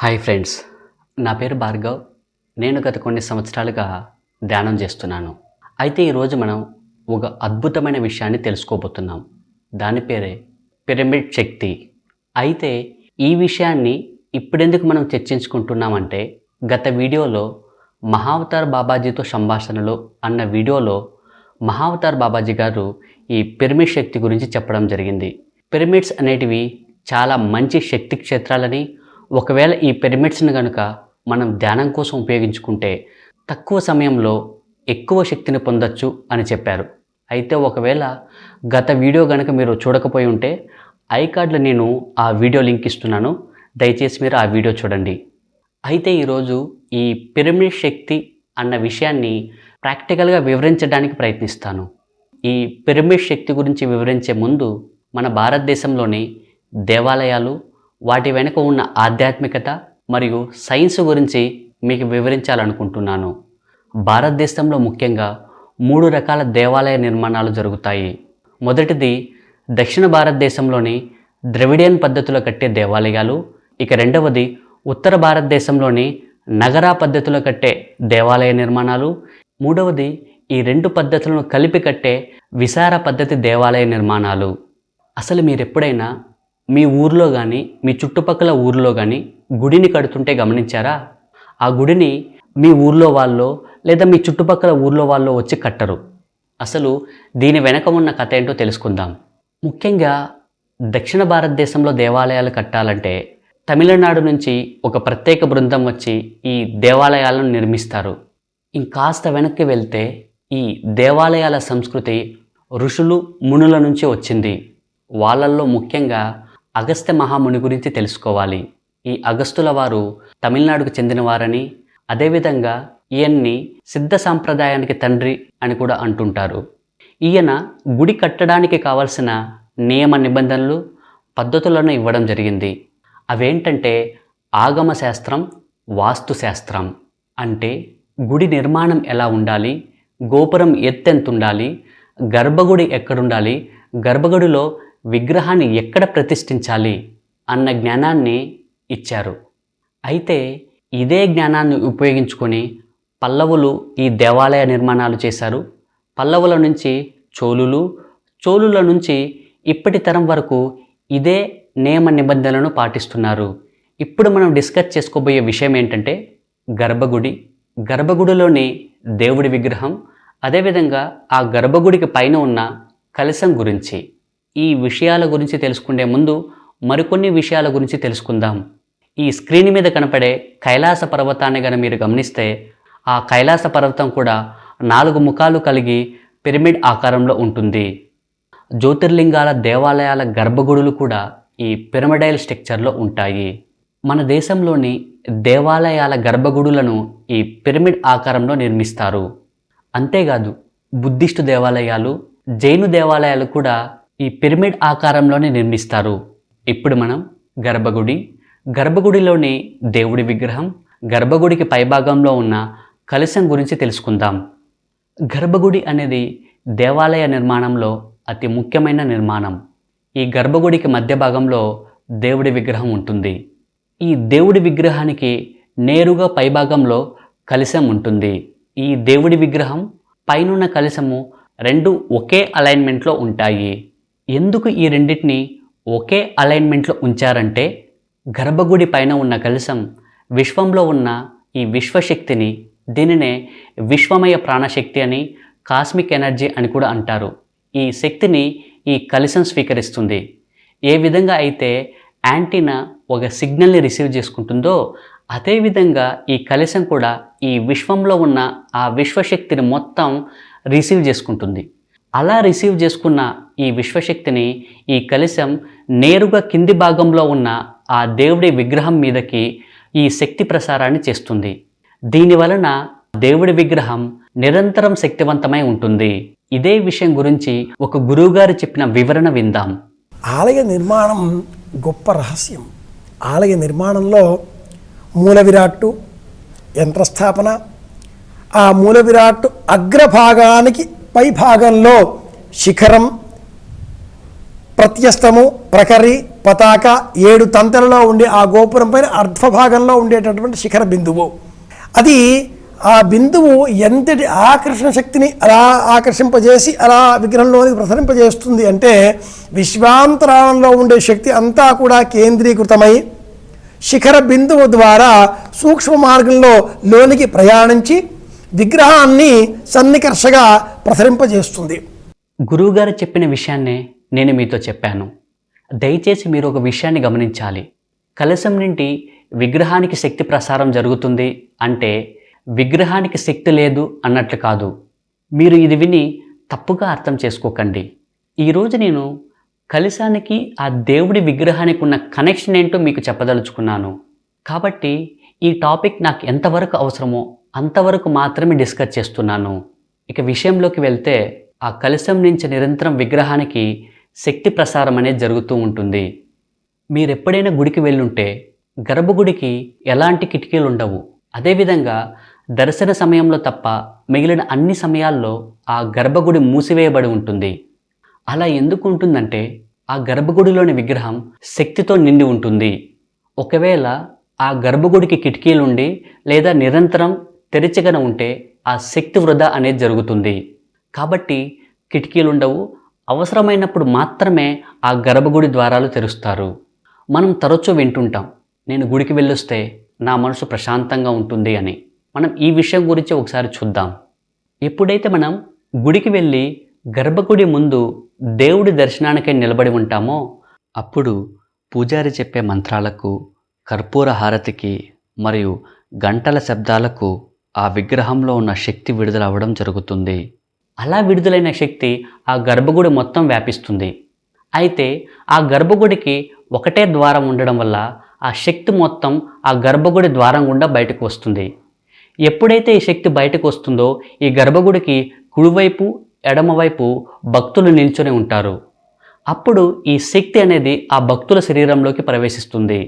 Hi friends, నా పేరు భార్గవ్. నేను గత కొన్ని సంవత్సరాలుగా ధ్యానం చేస్తున్నాను. అయితే ఈరోజు మనం ఒక అద్భుతమైన విషయాన్ని తెలుసుకోబోతున్నాం. దాని పేరే పిరమిడ్ శక్తి. అయితే ఈ విషయాన్ని ఇప్పుడెందుకు మనం చర్చించుకుంటున్నామంటే, గత వీడియోలో మహావతార్ బాబాజీతో సంభాషణలు అన్న వీడియోలో మహావతార్ బాబాజీ గారు ఈ పిరమిడ్ శక్తి గురించి చెప్పడం జరిగింది. పిరమిడ్స్ అనేటివి చాలా మంచి శక్తి క్షేత్రాలని, ఒకవేళ ఈ పిరమిడ్స్ని కనుక మనం ధ్యానం కోసం ఉపయోగించుకుంటే తక్కువ సమయంలో ఎక్కువ శక్తిని పొందొచ్చు అని చెప్పారు. అయితే ఒకవేళ గత వీడియో కనుక మీరు చూడకపోయి ఉంటే ఐకార్డ్లో నేను ఆ వీడియో లింక్ ఇస్తున్నాను, దయచేసి మీరు ఆ వీడియో చూడండి. అయితే ఈరోజు ఈ పిరమిడ్ శక్తి అన్న విషయాన్ని ప్రాక్టికల్గా వివరించడానికి ప్రయత్నిస్తాను. ఈ పిరమిడ్ శక్తి గురించి వివరించే ముందు మన భారతదేశంలోని దేవాలయాలు, వాటి వెనుక ఉన్న ఆధ్యాత్మికత మరియు సైన్స్ గురించి మీకు వివరించాలనుకుంటున్నాను. భారతదేశంలో ముఖ్యంగా 3 రకాల దేవాలయ నిర్మాణాలు జరుగుతాయి. మొదటిది దక్షిణ భారతదేశంలోని ద్రవిడియన్ పద్ధతిలో కట్టే దేవాలయాలు. ఇక రెండవది ఉత్తర భారతదేశంలోని నగరా పద్ధతిలో కట్టే దేవాలయ నిర్మాణాలు. మూడవది ఈ 2 పద్ధతులను కలిపి కట్టే విసార పద్ధతి దేవాలయ నిర్మాణాలు. అసలు మీరు ఎప్పుడైనా మీ ఊర్లో కానీ మీ చుట్టుపక్కల ఊర్లో కానీ గుడిని కడుతుంటే గమనించారా? ఆ గుడిని మీ ఊర్లో వాళ్ళో లేదా మీ చుట్టుపక్కల ఊర్లో వాళ్ళో వచ్చి కట్టరు. అసలు దీని వెనక ఉన్న కథ ఏంటో తెలుసుకుందాం. ముఖ్యంగా దక్షిణ భారతదేశంలో దేవాలయాలు కట్టాలంటే తమిళనాడు నుంచి ఒక ప్రత్యేక బృందం వచ్చి ఈ దేవాలయాలను నిర్మిస్తారు. ఇంకాస్త వెనక్కి వెళ్తే ఈ దేవాలయాల సంస్కృతి ఋషులు మునుల నుంచి వచ్చింది. వాళ్ళల్లో ముఖ్యంగా అగస్త్య మహాముని గురించి తెలుసుకోవాలి. ఈ అగస్తుల వారు తమిళనాడుకు చెందినవారని, అదేవిధంగా ఈయన్ని సిద్ధ సాంప్రదాయానికి తండ్రి అని కూడా అంటుంటారు. ఈయన గుడి కట్టడానికి కావలసిన నియమ నిబంధనలు, పద్ధతులను ఇవ్వడం జరిగింది. అవేంటంటే ఆగమ శాస్త్రం, వాస్తు శాస్త్రం. అంటే గుడి నిర్మాణం ఎలా ఉండాలి, గోపురం ఎత్తెంత ఉండాలి, గర్భగుడి ఎక్కడుండాలి, గర్భగుడిలో విగ్రహాన్ని ఎక్కడ ప్రతిష్ఠించాలి అన్న జ్ఞానాన్ని ఇచ్చారు. అయితే ఇదే జ్ఞానాన్ని ఉపయోగించుకొని పల్లవులు ఈ దేవాలయ నిర్మాణాలు చేశారు. పల్లవుల నుంచి చోళులు, చోళుల నుంచి ఇప్పటి తరం వరకు ఇదే నియమ నిబంధనలను పాటిస్తున్నారు. ఇప్పుడు మనం డిస్కస్ చేసుకోబోయే విషయం ఏంటంటే గర్భగుడి, గర్భగుడిలోని దేవుడి విగ్రహం, అదేవిధంగా ఆ గర్భగుడికి పైన ఉన్న కలశం గురించి. ఈ విషయాల గురించి తెలుసుకునే ముందు మరికొన్ని విషయాల గురించి తెలుసుకుందాం. ఈ స్క్రీన్ మీద కనపడే కైలాస పర్వతాన్ని గన మీరు గమనిస్తే ఆ కైలాస పర్వతం కూడా 4 ముఖాలు కలిగి పిరమిడ్ ఆకారంలో ఉంటుంది. జ్యోతిర్లింగాల దేవాలయాల గర్భగుడులు కూడా ఈ పిరమిడైల్ స్ట్రక్చర్లో ఉంటాయి. మన దేశంలోని దేవాలయాల గర్భగుడులను ఈ పిరమిడ్ ఆకారంలో నిర్మిస్తారు. అంతేకాదు బుద్ధిస్టు దేవాలయాలు, జైను దేవాలయాలు కూడా ఈ పిరమిడ్ ఆకారంలోనే నిర్మిస్తారు. ఇప్పుడు మనం గర్భగుడి, గర్భగుడిలోని దేవుడి విగ్రహం, గర్భగుడికి పైభాగంలో ఉన్న కలశం గురించి తెలుసుకుందాం. గర్భగుడి అనేది దేవాలయ నిర్మాణంలో అతి ముఖ్యమైన నిర్మాణం. ఈ గర్భగుడికి మధ్య భాగంలో దేవుడి విగ్రహం ఉంటుంది. ఈ దేవుడి విగ్రహానికి నేరుగా పైభాగంలో కలశం ఉంటుంది. ఈ దేవుడి విగ్రహం పైనున్న కలశము 2 ఒకే అలైన్మెంట్లో ఉంటాయి. ఎందుకు ఈ రెండింటిని ఒకే అలైన్మెంట్లో ఉంచారంటే గర్భగుడి పైన ఉన్న కలశం విశ్వంలో ఉన్న ఈ విశ్వశక్తిని, దీనినే విశ్వమయ ప్రాణశక్తి అని, కాస్మిక్ ఎనర్జీ అని కూడా అంటారు. ఈ శక్తిని ఈ కలశం స్వీకరిస్తుంది. ఏ విధంగా అయితే యాంటీనా ఒక సిగ్నల్ని రిసీవ్ చేసుకుంటుందో అదేవిధంగా ఈ కలశం కూడా ఈ విశ్వంలో ఉన్న ఆ విశ్వశక్తిని మొత్తం రిసీవ్ చేసుకుంటుంది. అలా రిసీవ్ చేసుకున్న ఈ విశ్వశక్తిని ఈ కలశం నేరుగా కింది భాగంలో ఉన్న ఆ దేవుడి విగ్రహం మీదకి ఈ శక్తి ప్రసారాన్ని చేస్తుంది. దీనివలన దేవుడి విగ్రహం నిరంతరం శక్తివంతమై ఉంటుంది. ఇదే విషయం గురించి ఒక గురువుగారు చెప్పిన వివరణ విందాం. ఆలయ నిర్మాణం గొప్ప రహస్యం. ఆలయ నిర్మాణంలో మూల విరాట్టు, యంత్రస్థాపన, ఆ మూల విరాట్టు అగ్రభాగానికి పై భాగంలో శిఖరం, ప్రత్యస్తము, ప్రకరి, పతాక 7 తంతెలలో ఉండే ఆ గోపురం పైన అర్ధభాగంలో ఉండేటటువంటి శిఖర బిందువు. అది ఆ బిందువు ఎంతటి ఆకర్షణ శక్తిని అలా ఆకర్షింపజేసి అలా విగ్రహంలోనికి ప్రసరింపజేస్తుంది అంటే విశ్వాంతరాళంలో ఉండే శక్తి అంతా కూడా కేంద్రీకృతమై శిఖర బిందువు ద్వారా సూక్ష్మ మార్గంలో లోనికి ప్రయాణించి విగ్రహాన్ని సన్నికర్షగా ప్రసరింపజేస్తుంది. గురువుగారు చెప్పిన విషయాన్నే నేను మీతో చెప్పాను. దయచేసి మీరు ఒక విషయాన్ని గమనించాలి. కలశం నుండి విగ్రహానికి శక్తి ప్రసారం జరుగుతుంది అంటే విగ్రహానికి శక్తి లేదు అన్నట్లు కాదు. మీరు ఇది విని తప్పుగా అర్థం చేసుకోకండి. ఈరోజు నేను కలశానికి ఆ దేవుడి విగ్రహానికి ఉన్న కనెక్షన్ ఏంటో మీకు చెప్పదలుచుకున్నాను. కాబట్టి ఈ టాపిక్ నాకు ఎంతవరకు అవసరమో అంతవరకు మాత్రమే డిస్కస్ చేస్తున్నాను. ఇక విషయంలోకి వెళ్తే ఆ కలశం నుంచి నిరంతరం విగ్రహానికి శక్తి ప్రసారం అనేది జరుగుతూ ఉంటుంది. మీరు ఎప్పుడైనా గుడికి వెళ్ళుంటే గర్భగుడికి ఎలాంటి కిటికీలు ఉండవు. అదేవిధంగా దర్శన సమయంలో తప్ప మిగిలిన అన్ని సమయాల్లో ఆ గర్భగుడి మూసివేయబడి ఉంటుంది. అలా ఎందుకు ఉంటుందంటే ఆ గర్భగుడిలోని విగ్రహం శక్తితో నిండి ఉంటుంది. ఒకవేళ ఆ గర్భగుడికి కిటికీలుండి లేదా నిరంతరం తెరిచగన ఉంటే ఆ శక్తి వృధా అనేది జరుగుతుంది. కాబట్టి కిటికీలు ఉండవు. అవసరమైనప్పుడు మాత్రమే ఆ గర్భగుడి ద్వారాలు తెరుస్తారు. మనం తరచూ వింటుంటాం, నేను గుడికి వెళ్ళొస్తే నా మనసు ప్రశాంతంగా ఉంటుంది అని. మనం ఈ విషయం గురించి ఒకసారి చూద్దాం. ఎప్పుడైతే మనం గుడికి వెళ్ళి గర్భగుడి ముందు దేవుడి దర్శనానికై నిలబడి ఉంటామో అప్పుడు పూజారి చెప్పే మంత్రాలకు, కర్పూర హారతికి మరియు గంటల శబ్దాలకు ఆ విగ్రహంలో ఉన్న శక్తి విడుదల అవ్వడం జరుగుతుంది. అలా విడుదలైన శక్తి ఆ గర్భగుడి మొత్తం వ్యాపిస్తుంది. అయితే ఆ గర్భగుడికి ఒకటే ద్వారం ఉండడం వల్ల ఆ శక్తి మొత్తం ఆ గర్భగుడి ద్వారం గుండా బయటకు వస్తుంది. ఎప్పుడైతే ఈ శక్తి బయటకు వస్తుందో ఈ గర్భగుడికి కుడివైపు ఎడమవైపు భక్తులు నిల్చొని ఉంటారు. అప్పుడు ఈ శక్తి అనేది ఆ భక్తుల శరీరంలోకి ప్రవేశిస్తుంది.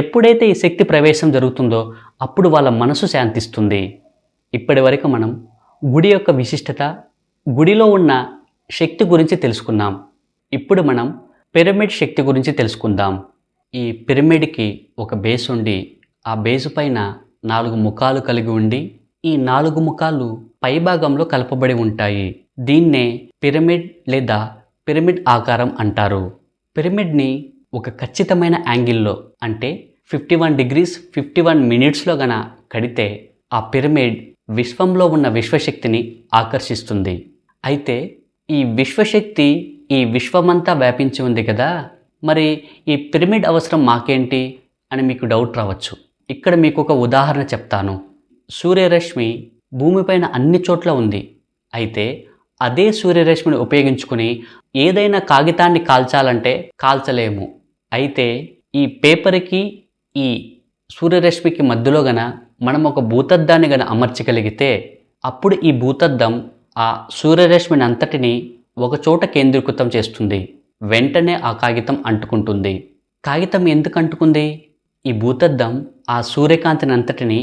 ఎప్పుడైతే ఈ శక్తి ప్రవేశం జరుగుతుందో అప్పుడు వాళ్ళ మనసు శాంతిస్తుంది. ఇప్పటి వరకు మనం గుడి యొక్క విశిష్టత, గుడిలో ఉన్న శక్తి గురించి తెలుసుకున్నాం. ఇప్పుడు మనం పిరమిడ్ శక్తి గురించి తెలుసుకుందాం. ఈ పిరమిడ్కి ఒక బేస్ ఉండి ఆ బేసు పైన 4 ముఖాలు కలిగి ఉండి ఈ 4 ముఖాలు పైభాగంలో కలపబడి ఉంటాయి. దీన్నే పిరమిడ్ లేదా పిరమిడ్ ఆకారం అంటారు. పిరమిడ్ని ఒక ఖచ్చితమైన యాంగిల్లో అంటే 51 degrees 51 minutesలో గన కడితే ఆ పిరమిడ్ విశ్వంలో ఉన్న విశ్వశక్తిని ఆకర్షిస్తుంది. అయితే ఈ విశ్వశక్తి ఈ విశ్వమంతా వ్యాపించి ఉంది కదా, మరి ఈ పిరమిడ్ అవసరం మాకేంటి అని మీకు డౌట్ రావచ్చు. ఇక్కడ మీకు ఒక ఉదాహరణ చెప్తాను. సూర్యరశ్మి భూమిపైన అన్ని చోట్ల ఉంది. అయితే అదే సూర్యరశ్మిని ఉపయోగించుకుని ఏదైనా కాగితాన్ని కాల్చాలంటే కాల్చలేము. అయితే ఈ పేపర్కి ఈ సూర్యరశ్మికి మధ్యలో గన మనం ఒక భూతద్దాన్ని గన అమర్చగలిగితే అప్పుడు ఈ భూతద్దం ఆ సూర్యరశ్మిని అంతటిని ఒకచోట కేంద్రీకృతం చేస్తుంది. వెంటనే ఆ కాగితం అంటుకుంటుంది. కాగితం ఎందుకు అంటుకుంది? ఈ భూతద్దం ఆ సూర్యకాంతిని అంతటిని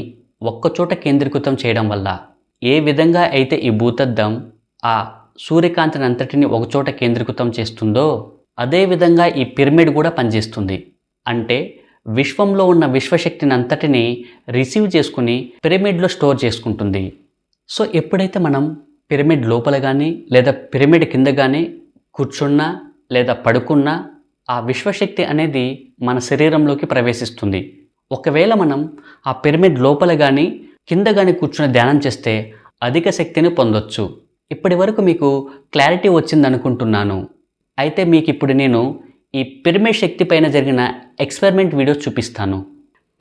ఒక్కచోట కేంద్రీకృతం చేయడం వల్ల. ఏ విధంగా అయితే ఈ భూతద్దం ఆ సూర్యకాంతిని అంతటిని ఒకచోట కేంద్రీకృతం చేస్తుందో అదేవిధంగా ఈ పిరమిడ్ కూడా పనిచేస్తుంది. అంటే విశ్వంలో ఉన్న విశ్వశక్తిని అంతటిని రిసీవ్ చేసుకుని పిరమిడ్లో స్టోర్ చేసుకుంటుంది. సో ఎప్పుడైతే మనం పిరమిడ్ లోపల కానీ లేదా పిరమిడ్ కింద కానీ కూర్చున్నా లేదా పడుకున్నా ఆ విశ్వశక్తి అనేది మన శరీరంలోకి ప్రవేశిస్తుంది. ఒకవేళ మనం ఆ పిరమిడ్ లోపల కానీ కింద కానీ కూర్చుని ధ్యానం చేస్తే అధిక శక్తిని పొందొచ్చు. ఇప్పటి వరకు మీకు క్లారిటీ వచ్చిందనుకుంటున్నాను. అయితే మీకు ఇప్పుడు నేను ఈ పిరమిడ్ శక్తి పైన జరిగిన ఎక్స్పెరిమెంట్ వీడియో చూపిస్తాను.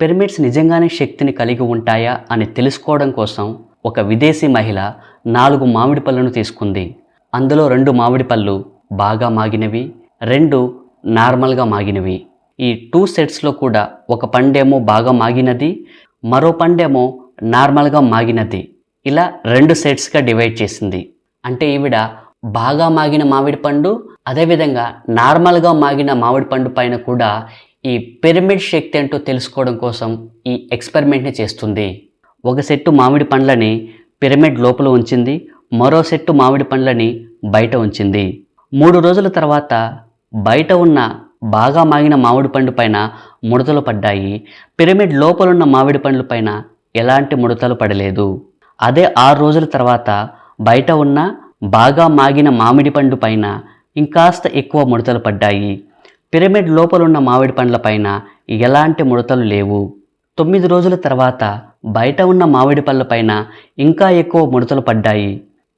పిరమిడ్స్ నిజంగానే శక్తిని కలిగి ఉంటాయా అని తెలుసుకోవడం కోసం ఒక విదేశీ మహిళ 4 మామిడి పళ్ళను తీసుకుంది. అందులో 2 మామిడి పళ్ళు బాగా మాగినవి, 2 నార్మల్గా మాగినవి. ఈ 2 సెట్స్లో కూడా ఒక పండేమో బాగా మాగినది, మరో పండేమో నార్మల్గా మాగినది. ఇలా 2 సెట్స్గా డివైడ్ చేసింది. అంటే ఈవిడ బాగా మాగిన మామిడి పండు అదేవిధంగా నార్మల్గా మాగిన మామిడి పండు పైన కూడా ఈ పిరమిడ్ శక్తి ఏంటో తెలుసుకోవడం కోసం ఈ ఎక్స్పెరిమెంట్ని చేస్తుంది. ఒక సెట్టు మామిడి పండ్లని పిరమిడ్ లోపల ఉంచింది, మరో సెట్టు మామిడి పండ్లని బయట ఉంచింది. 3 రోజుల తర్వాత బయట ఉన్న బాగా మాగిన మామిడి పండు పైన ముడతలు పడ్డాయి. పిరమిడ్ లోపలున్న మామిడి పండ్ల పైన ఎలాంటి ముడతలు పడలేదు. అదే 6 రోజుల తర్వాత బయట ఉన్న బాగా మాగిన మామిడి పండు పైన ఇంకాస్త ఎక్కువ ముడతలు పడ్డాయి. పిరమిడ్ లోపలున్న మామిడి పండ్ల పైన ఎలాంటి ముడతలు లేవు. 9 రోజుల తర్వాత బయట ఉన్న మామిడి పళ్ళ పైన ఇంకా ఎక్కువ ముడతలు పడ్డాయి.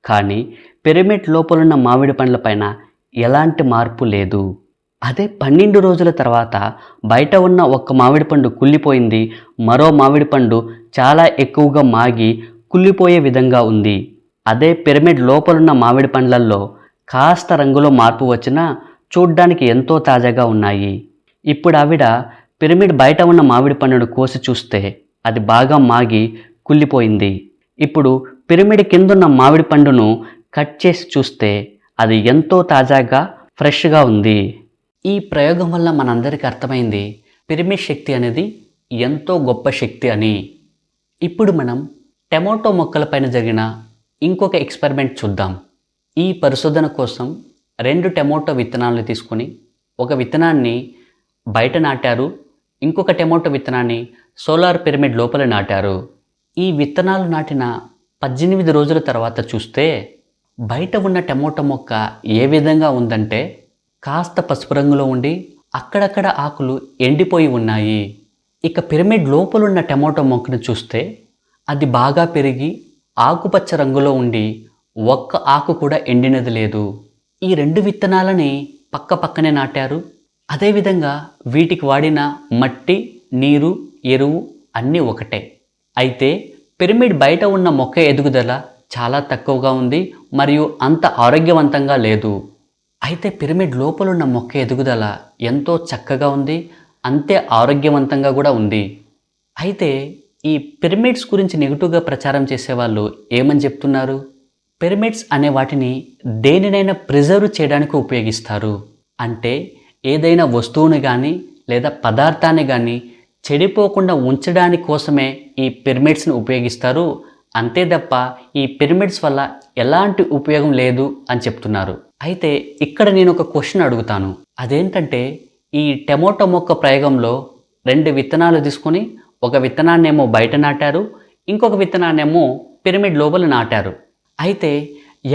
కానీ పిరమిడ్ లోపలున్న మామిడి పండ్ల పైన ఎలాంటి మార్పు లేదు. అదే 12 రోజుల తర్వాత బయట ఉన్న ఒక్క మామిడి పండు కుళ్ళిపోయింది. మరో మామిడి పండు చాలా ఎక్కువగా మాగి కుళ్ళిపోయే విధంగా ఉంది. అదే పిరమిడ్ లోపలున్న మామిడి పండ్లల్లో కాస్త రంగులో మార్పు వచ్చినా చూడ్డానికి ఎంతో తాజాగా ఉన్నాయి. ఇప్పుడు ఆవిడ పిరమిడ్ బయట ఉన్న మామిడి పండును కోసి చూస్తే అది బాగా మాగి కుళ్ళిపోయింది. ఇప్పుడు పిరమిడ్ కిందున్న మామిడి పండును కట్ చేసి చూస్తే అది ఎంతో తాజాగా ఫ్రెష్గా ఉంది. ఈ ప్రయోగం వల్ల మనందరికీ అర్థమైంది పిరమిడ్ శక్తి అనేది ఎంతో గొప్ప శక్తి అని. ఇప్పుడు మనం టమోటో మొక్కలపైన జరిగిన ఇంకొక ఎక్స్పెరిమెంట్ చూద్దాం. ఈ పరిశోధన కోసం 2 టమోటో విత్తనాలను తీసుకొని ఒక విత్తనాన్ని బయట నాటారు. ఇంకొక టమోటో విత్తనాన్ని సోలార్ పిరమిడ్ లోపల నాటారు. ఈ విత్తనాలు నాటిన 18 రోజుల తర్వాత చూస్తే బయట ఉన్న టమోటో మొక్క ఏ విధంగా ఉందంటే కాస్త పసుపు రంగులో ఉండి అక్కడక్కడ ఆకులు ఎండిపోయి ఉన్నాయి. ఇక పిరమిడ్ లోపలున్న టమోటో మొక్కను చూస్తే అది బాగా పెరిగి ఆకుపచ్చ రంగులో ఉండి ఒక్క ఆకు కూడా ఎండినది లేదు. ఈ 2 విత్తనాలని పక్క పక్కనే నాటారు. అదేవిధంగా వీటికి వాడిన మట్టి, నీరు, ఎరువు అన్నీ ఒకటే. అయితే పిరమిడ్ బయట ఉన్న మొక్క ఎదుగుదల చాలా తక్కువగా ఉంది మరియు అంత ఆరోగ్యవంతంగా లేదు. అయితే పిరమిడ్ లోపలున్న మొక్క ఎదుగుదల ఎంతో చక్కగా ఉంది, అంతే ఆరోగ్యవంతంగా కూడా ఉంది. అయితే ఈ పిరమిడ్స్ గురించి నెగిటివ్గా ప్రచారం చేసేవాళ్ళు ఏమని చెప్తున్నారు? పిరమిడ్స్ అనే వాటిని దేనినైనా ప్రిజర్వ్ చేయడానికి ఉపయోగిస్తారు. అంటే ఏదైనా వస్తువుని కానీ లేదా పదార్థాన్ని కానీ చెడిపోకుండా ఉంచడానికి కోసమే ఈ పిరమిడ్స్ని ఉపయోగిస్తారు. అంతే తప్ప ఈ పిరమిడ్స్ వల్ల ఎలాంటి ఉపయోగం లేదు అని చెప్తున్నారు. అయితే ఇక్కడ నేను ఒక క్వశ్చన్ అడుగుతాను. అదేంటంటే ఈ టమోటో మొక్క ప్రయోగంలో 2 విత్తనాలు తీసుకొని ఒక విత్తనాన్నేమో బయట నాటారు, ఇంకొక విత్తనాన్నేమో పిరమిడ్ లోపల నాటారు. అయితే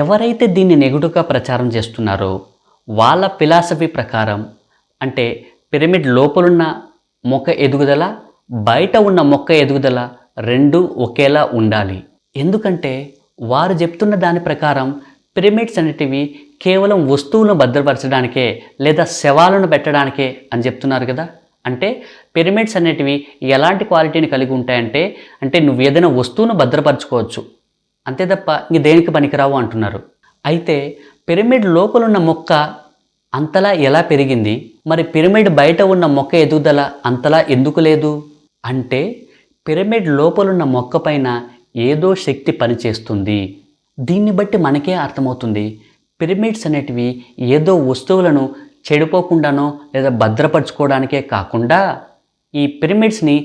ఎవరైతే దీన్ని నెగిటివ్గా ప్రచారం చేస్తున్నారో వాళ్ళ ఫిలాసఫీ ప్రకారం అంటే పిరమిడ్ లోపలున్న మొక్క ఎదుగుదల, బయట ఉన్న మొక్క ఎదుగుదల 2 ఒకేలా ఉండాలి. ఎందుకంటే వారు చెప్తున్న దాని ప్రకారం పిరమిడ్స్ అనేటివి కేవలం వస్తువులను భద్రపరచడానికే లేదా శవాలను పెట్టడానికే అని చెప్తున్నారు కదా. అంటే పిరమిడ్స్ అనేటివి ఎలాంటి క్వాలిటీని కలిగి ఉంటాయంటే నువ్వు ఏదైనా వస్తువును భద్రపరచుకోవచ్చు, అంతే తప్ప ఇంక దేనికి పనికిరావు అంటున్నారు. అయితే పిరమిడ్ లోపలున్న మొక్క అంతలా ఎలా పెరిగింది, మరి పిరమిడ్ బయట ఉన్న మొక్క ఎదుగుదల అంతలా ఎందుకు లేదు అంటే పిరమిడ్ లోపలున్న మొక్క పైన ఏదో శక్తి పనిచేస్తుంది. దీన్ని బట్టి మనకే అర్థమవుతుంది పిరమిడ్స్ అనేటివి ఏదో వస్తువులను చెడిపోకుండానో లేదా భద్రపరచుకోవడానికే కాకుండా ఈ పిరమిడ్స్ని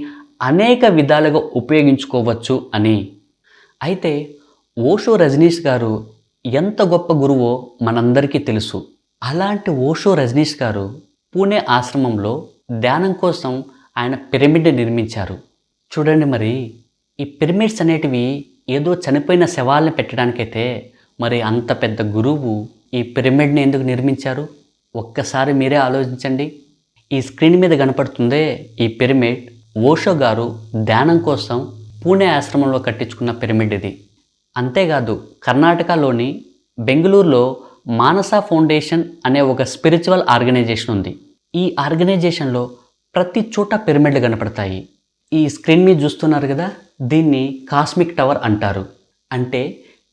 అనేక విధాలుగా ఉపయోగించుకోవచ్చు అని. అయితే ఓషో రజనీష్ గారు ఎంత గొప్ప గురువో మనందరికీ తెలుసు. అలాంటి ఓషో రజనీష్ గారు పూణే ఆశ్రమంలో ధ్యానం కోసం ఆయన పిరమిడ్ని నిర్మించారు. చూడండి, మరి ఈ పిరమిడ్స్ అనేటివి ఏదో చనిపోయిన శవాలను పెట్టడానికైతే మరి అంత పెద్ద గురువు ఈ పిరమిడ్ని ఎందుకు నిర్మించారు? ఒక్కసారి మీరే ఆలోచించండి. ఈ స్క్రీన్ మీద కనపడుతుందే ఈ పిరమిడ్ ఓషో గారు ధ్యానం కోసం పూణే ఆశ్రమంలో కట్టించుకున్న పిరమిడ్ ఇది. అంతేకాదు కర్ణాటకలోని బెంగళూరులో మానస ఫౌండేషన్ అనే ఒక స్పిరిచువల్ ఆర్గనైజేషన్ ఉంది. ఈ ఆర్గనైజేషన్లో ప్రతి చోట పిరమిడ్లు కనపడతాయి. ఈ స్క్రీన్ మీద చూస్తున్నారు కదా, దీన్ని కాస్మిక్ టవర్ అంటారు. అంటే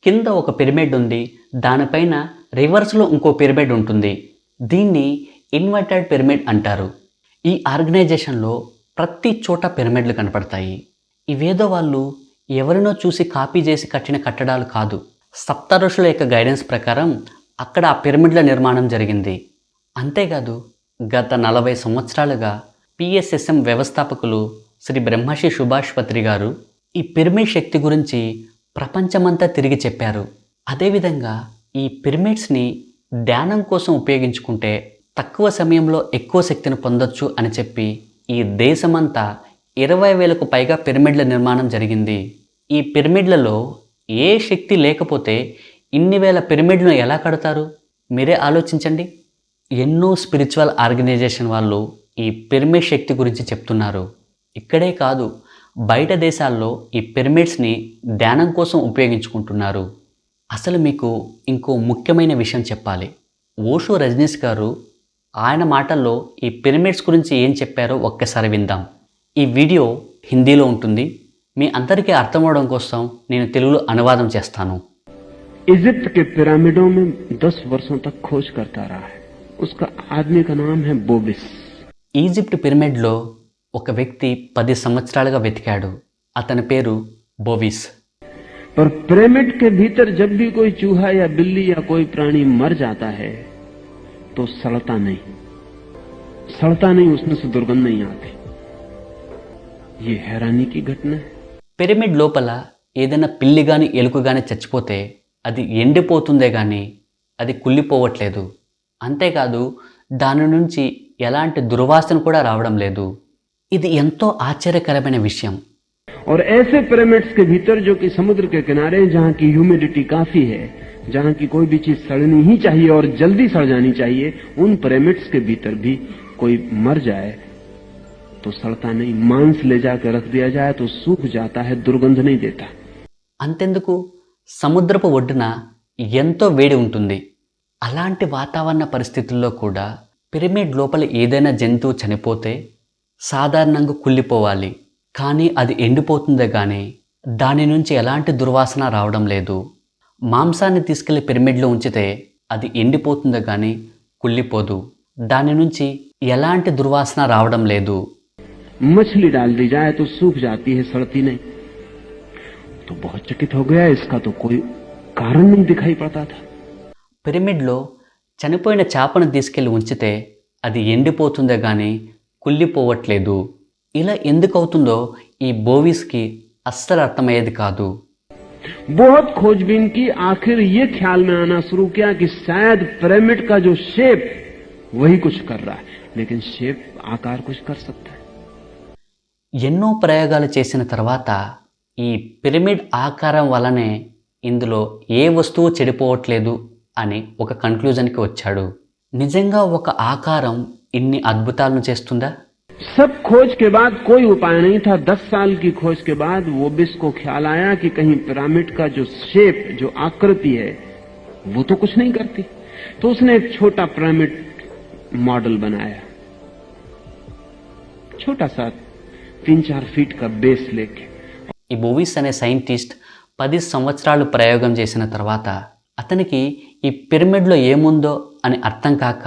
కింద ఒక పిరమిడ్ ఉంది, దానిపైన రివర్స్లో ఇంకో పిరమిడ్ ఉంటుంది. దీన్ని ఇన్వర్టెడ్ పిరమిడ్ అంటారు. ఈ ఆర్గనైజేషన్లో ప్రతి చోట పిరమిడ్లు కనపడతాయి. ఇవేదో వాళ్ళు ఎవరినో చూసి కాపీ చేసి కట్టిన కట్టడాలు కాదు. సప్తఋషుల యొక్క గైడెన్స్ ప్రకారం అక్కడ ఆ పిరమిడ్ల నిర్మాణం జరిగింది. అంతేకాదు గత 40 సంవత్సరాలుగా పిఎస్ఎస్ఎం వ్యవస్థాపకులు శ్రీ బ్రహ్మశ్రీ సుభాష్ పత్రి గారు ఈ పిరమిడ్ శక్తి గురించి ప్రపంచమంతా తిరిగి చెప్పారు. అదేవిధంగా ఈ పిరమిడ్స్ని ధ్యానం కోసం ఉపయోగించుకుంటే తక్కువ సమయంలో ఎక్కువ శక్తిని పొందొచ్చు అని చెప్పి ఈ దేశమంతా 20,000కు పైగా పిరమిడ్ల నిర్మాణం జరిగింది. ఈ పిరమిడ్లలో ఏ శక్తి లేకపోతే ఇన్ని వేల పిరమిడ్లను ఎలా కడతారు? మీరే ఆలోచించండి. ఎన్నో స్పిరిచువల్ ఆర్గనైజేషన్ వాళ్ళు ఈ పిరమిడ్ శక్తి గురించి చెప్తున్నారు. ఇక్కడే కాదు, బయట దేశాల్లో ఈ పిరమిడ్స్ని ధ్యానం కోసం ఉపయోగించుకుంటున్నారు. అసలు మీకు ఇంకో ముఖ్యమైన విషయం చెప్పాలి. ఓషో రజనీష్ గారు ఆయన మాటల్లో ఈ పిరమిడ్స్ గురించి ఏం చెప్పారో ఒక్కసారి విందాం. ఈ వీడియో హిందీలో ఉంటుంది. మీ అందరికీ అర్థమవడం కోసం నేను తెలుగులో అనువాదం చేస్తాను. इजिप्ट के पिरामिडों में 10 वर्षों तक खोज करता रहा है. उसका आदमी का नाम है बोबिस. ఈజిప్ట్ పిరమిడ్లో ఒక వ్యక్తి 10 సంవత్సరాలుగా వెతికాడు. అతని పేరు బోవిస్. पर पिरामिड के भीतर जब भी कोई चूहा या बिल्ली या कोई प्राणी मर जाता है तो सड़ता नहीं, उसमें से दुर्गंध नहीं आती. ये हैरानी की घटना है. పిరమిడ్ లోపల ఏదైనా పిల్లి కానీ ఎలుక కానీ చచ్చిపోతే అది ఎండిపోతుందే కానీ అది కుళ్ళిపోవట్లేదు. అంతేకాదు దాని నుంచి ఎలాంటి దుర్వాసన కూడా రావడం లేదు. ఇది ఎంతో ఆశ్చర్యకరమైన విషయం. और ऐसे पिरामिड्स के भीतर जो कि समुद्र के किनारे जहां की ह्यूमिडिटी काफी है, जहां की कोई भी चीज सड़नी ही चाहिए और जल्दी सड़ जानी चाहिए, उन पिरामिड्स के भीतर भी कोई मर जाए तो सड़ता नहीं. मांस ले जाकर रख दिया जाए तो सूख जाता है, दुर्गंध नहीं देता. అంతెందుకు, సముద్రపు ఒడ్డున ఎంతో వేడి ఉంటుంది. అలాంటి వాతావరణ పరిస్థితుల్లో కూడా పిరమిడ్ లోపల ఏదైనా జంతువు చనిపోతే సాధారణంగా కుళ్ళిపోవాలి, కానీ అది ఎండిపోతుందే కానీ దాని నుంచి ఎలాంటి దుర్వాసన రావడం లేదు. మాంసాన్ని తీసుకెళ్లి పిరమిడ్లో ఉంచితే అది ఎండిపోతుందే కానీ కుళ్ళిపోదు. దాని నుంచి ఎలాంటి దుర్వాసన రావడం లేదు. मछली डाल दी जाए तो सूख जाती है, सड़ती नहीं. तो बहुत चकित हो गया, इसका तो कोई कारण नहीं दिखाई पड़ता था. పిరమిడ్లో చనిపోయిన చేపను తీసుకెళ్లి ఉంచితే అది ఎండిపోతుందే కానీ కుళ్ళిపోవట్లేదు. ఇలా ఎందుకు అవుతుందో ఈ బోవిస్కి అస్సలు అర్థమయ్యేది కాదు. बहुत खोजबीन की, आखिर ये ख्याल में आना शुरू किया कि शायद पिरामिड का जो शेप वही कुछ कर रहा है, लेकिन शेप आकार कुछ कर सकता है. ఎన్నో ప్రయోగాలు చేసిన తర్వాత ఈ పిరమిడ్ ఆకారం వల్లనే ఇందులో ఏ వస్తువు చెడిపోవట్లేదు అని ఒక కన్క్లూజన్కి వచ్చాడు. నిజంగా ఒక ఆకారం ఇన్ని అద్భుతాలను చేస్తుందా? सब खोज के बाद कोई उपाय नहीं था. 10 साल की खोज के बाद वोबिस को ख्याल आया कि कहीं पिरामिड का जो शेप, जो आकृति है, वो तो कुछ नहीं करती. तो उसने एक छोटा पिरामिड मॉडल बनाया, छोटा सा 3-4 फीट का बेस लेके. ఈ బోవిస్ అనే సైంటిస్ట్ 10 సంవత్సరాలు ప్రయోగం చేసిన తర్వాత అతనికి ఈ పిరమిడ్లో ఏముందో అని అర్థం కాక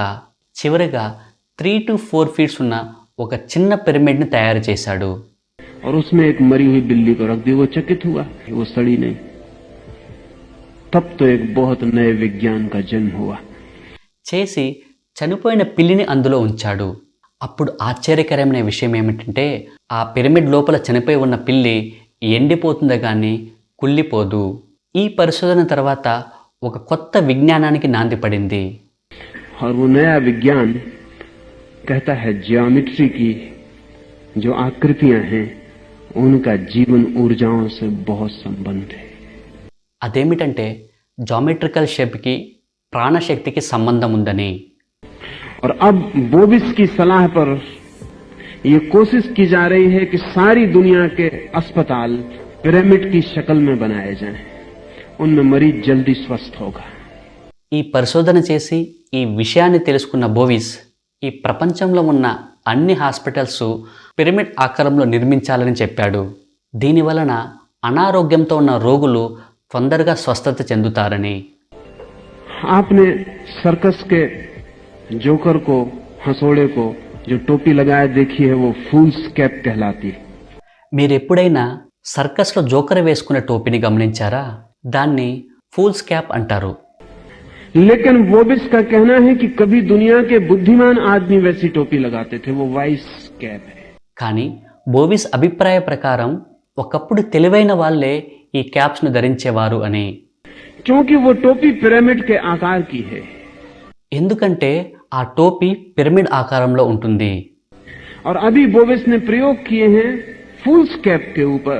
చివరిగా 3 to 4 ఫీట్స్ ఉన్న ఒక చిన్న పిరమిడ్ని తయారు చేశాడు. और उसमें एक मरी हुई बिल्ली को रख दी. वो चकित हुआ, वो सड़ी नहीं. तब तो एक बहुत नए विज्ञान का जन्म हुआ. చేసి చనిపోయిన పిల్లిని అందులో ఉంచాడు. అప్పుడు ఆశ్చర్యకరమైన విషయం ఏమిటంటే ఆ పిరమిడ్ లోపల చనిపోయి ఉన్న పిల్లి ఎండిపోతుందే కానీ కుళ్ళిపోదు. ఈ పరిశోధన తర్వాత ఒక కొత్త విజ్ఞానానికి నాంది పడింది. और वो नया विज्ञान कहता है ज्योमेट्री की जो आकृतियां हैं उनका जीवन ऊर्जाओं से बहुत संबंध है. అదేమిటంటే జామెట్రికల్ షేప్కి ప్రాణశక్తికి సంబంధం ఉందని. और अब बोबिस की सलाह पर ये कोशिश की जा रही है कि सारी दुनिया के अस्पताल पिरामिड की शक्ल में बनाए जाएं. उनमें मरीज जल्दी स्वस्थ होगा. ఈ పరిశోధన చేసి ఈ విషయాన్ని తెలుసుకున్న బోవిస్ ఈ ప్రపంచంలో ఉన్న అన్ని హాస్పిటల్స్ పిరమిడ్ ఆకారంలో నిర్మించాలని చెప్పాడు. దీనివలన అనారోగ్యంతో ఉన్న రోగులు తొందరగా స్వస్థత చెందుతారని. आपने सर्कस के जोकर को, हंसोड़े को जो टोपी लगाए देखी है, वो फूल्स कैप कहलाती है. మీరు ఎప్పుడైనా సర్కస్లో జోకర్ వేసుకునే టోపీని గమనించారా? దాన్ని ఫూల్స్ క్యాప్ అంటారు. लेकिन वोबिस का कहना है कि कभी दुनिया के बुद्धिमान आदमी वैसी टोपी लगाते थे. वो वाइस कैप है. కానీ బోవిస్ అభిప్రాయ ప్రకారం ఒకప్పుడు తెలివైన వాళ్ళే ఈ క్యాప్స్ను ధరించేవారు అని. क्योंकि वो टोपी पिरामिड के आकार की है. ఎందుకంటే ఆ టోపీ పిరమిడ్ ఆకారంలో ఉంటుంది. और अभी बोविस ने प्रयोग किए हैं फूल्स कैप के ऊपर,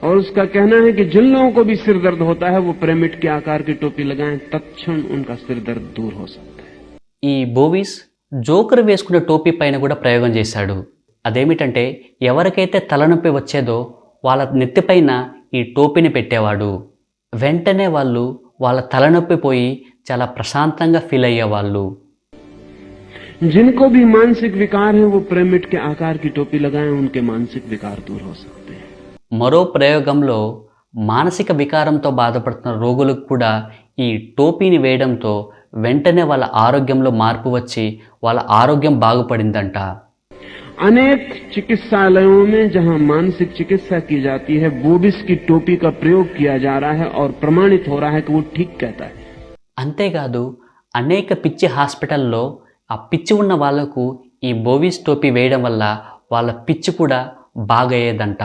और उसका कहना है कि जिन लोगों को भी सिर दर्द होता है वो पिरामिड के आकार की टोपी लगाएं, तत्क्षण उनका सिर दर्द दूर हो सकता है. ఈ బోవిస్ జోకర్ వేసుకున్న టోపీ పైన కూడా ప్రయోగం చేశాడు. అదేమిటంటే ఎవరికైతే తలనొప్పి వచ్చేదో వాళ్ళ నెత్తిపైన ఈ టోపీని పెట్టేవాడు. వెంటనే వాళ్ళు వాళ్ళ తలనొప్పి పోయి చాలా ప్రశాంతంగా ఫీల్ అయ్యేవాళ్ళు. जिनको भी मानसिक विकार है वो पिरामिड के आकार की टोपी लगाएं, उनके मानसिक विकार दूर हो सकते हैं. మరో ప్రయోగంలో మానసిక వికారంతో బాధపడుతున్న రోగులకు కూడా ఈ టోపీని వేయడంతో వెంటనే వాళ్ళ ఆరోగ్యంలో మార్పు వచ్చి వాళ్ళ ఆరోగ్యం బాగుపడిందంట. अनेक चिकित्सालयों में जहां मानसिक चिकित्सा की जाती है बोविस की टोपी का प्रयोग किया जा रहा है और प्रमाणित हो रहा है कि वो ठीक कहता है. అంతేకాదు అనేక పిచ్చి హాస్పిటల్లో ఆ పిచ్చి ఉన్న వాళ్లకు ఈ బోవిస్ టోపీ వేయడం వల్ల వాళ్ళ పిచ్చి కూడా బాగయ్యేదంట.